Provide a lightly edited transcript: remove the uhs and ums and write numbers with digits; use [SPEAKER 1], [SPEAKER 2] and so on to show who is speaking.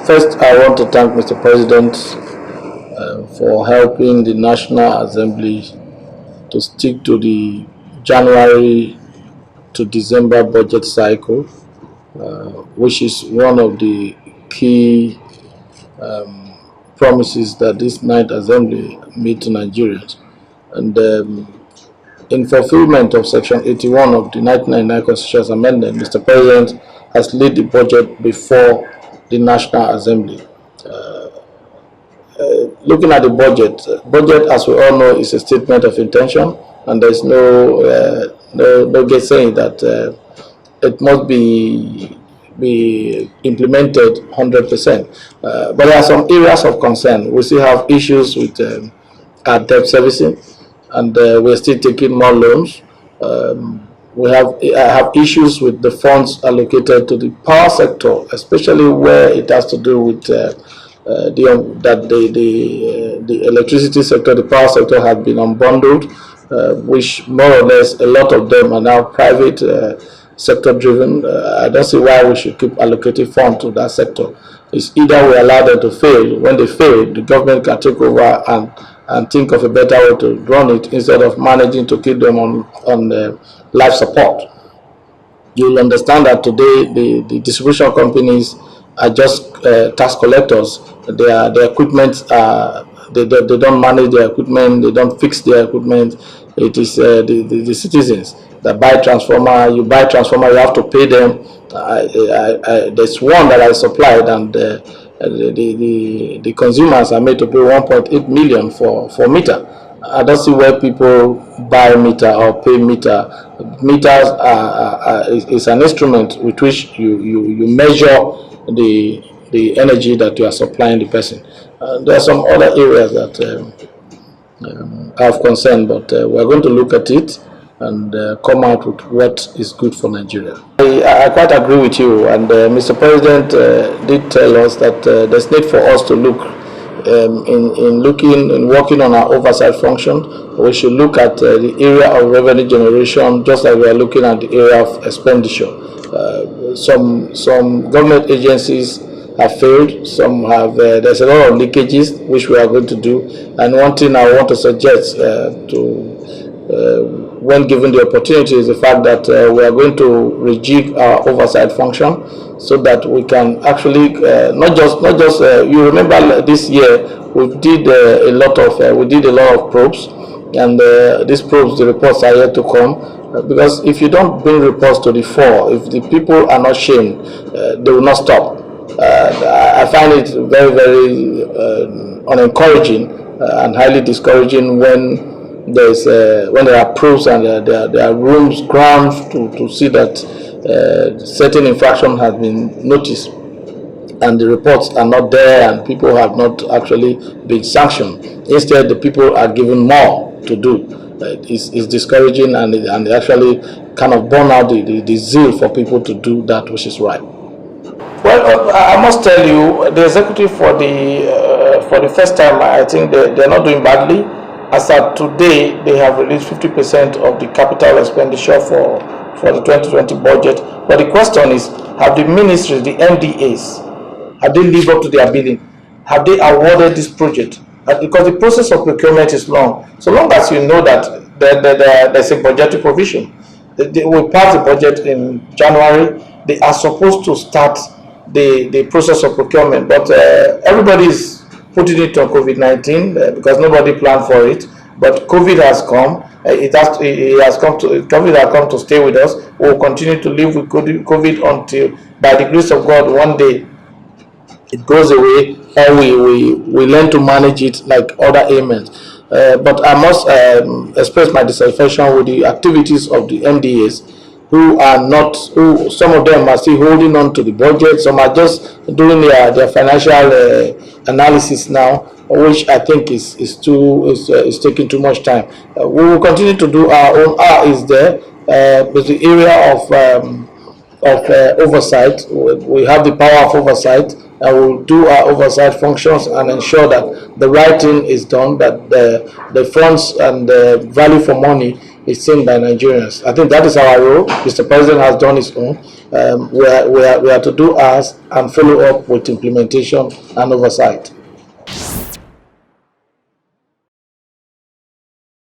[SPEAKER 1] First, I want to thank Mr. President for helping the National Assembly to stick to the January to December budget cycle, which is one of the key promises that this ninth Assembly made to Nigerians. And in fulfillment of Section 81 of the 1999 Constitutional Amendment, Mr. President has laid the budget before the National Assembly. Looking at the budget, as we all know, is a statement of intention, and there's no saying that it must be implemented 100%. But there are some areas of concern. We still have issues with our debt servicing, and we're still taking more loans. We have issues with the funds allocated to the power sector, especially where it has to do with the electricity sector, the power sector has been unbundled, which more or less a lot of them are now private sector driven. I don't see why we should keep allocating funds to that sector. It's either we allow them to fail. When they fail, the government can take over and think of a better way to run it instead of managing to keep them on life support. You'll understand that today the distribution companies are just tax collectors. Their equipment, they don't manage their equipment, they don't fix their equipment. It is the citizens that buy transformer. You buy transformer, you have to pay them. There's one that I supplied, and the consumers are made to pay 1.8 million for meter. I don't see where people buy meter or pay meter. Meters is an instrument with which you measure the energy that you are supplying the person. There are some other areas that are of concern, but we're going to look at it and come out with what is good for Nigeria. I quite agree with you, and Mr. President did tell us that there's need for us to look in working on our oversight function. We should look at the area of revenue generation, just like we are looking at the area of expenditure. Some government agencies have failed, some have, there's a lot of leakages which we are going to do, and one thing I want to suggest when given the opportunity is the fact that we are going to rejig our oversight function so that we can actually not just you remember this year we did a lot of probes, and these probes, the reports are yet to come, because if you don't bring reports to the fore, if the people are not shamed, they will not stop. I find it very, very unencouraging and highly discouraging when there are proofs and there are rooms, grounds to see that certain infraction has been noticed and the reports are not there and people have not actually been sanctioned. Instead, the people are given more to do. It's discouraging, and they actually kind of burn out the zeal for people to do that which is right. Well, I must tell you, the executive for the first time, I think they're not doing badly. As of today, they have released 50% of the capital expenditure for the 2020 budget. But the question is, have the ministries, the MDAs, have they lived up to their billing? Have they awarded this project? Because the process of procurement is long. So long as you know that there's a budgetary provision, they will pass the budget in January. They are supposed to start the process of procurement, but everybody is putting it on COVID-19 because nobody planned for it. But COVID has come. COVID has come to stay with us. We will continue to live with COVID until, by the grace of God, one day it goes away, or we learn to manage it like other ailments. But I must express my dissatisfaction with the activities of the MDAs, who some of them are still holding on to the budget, some are just doing their financial analysis now, which I think is taking too much time. We will continue to do our own. Is there with the area of oversight. We have the power of oversight, and we'll do our oversight functions and ensure that the right thing is done, that the funds and the value for money is seen by Nigerians. I think that is our role. Mr. President has done his own. We are to do ours and follow up with implementation and oversight.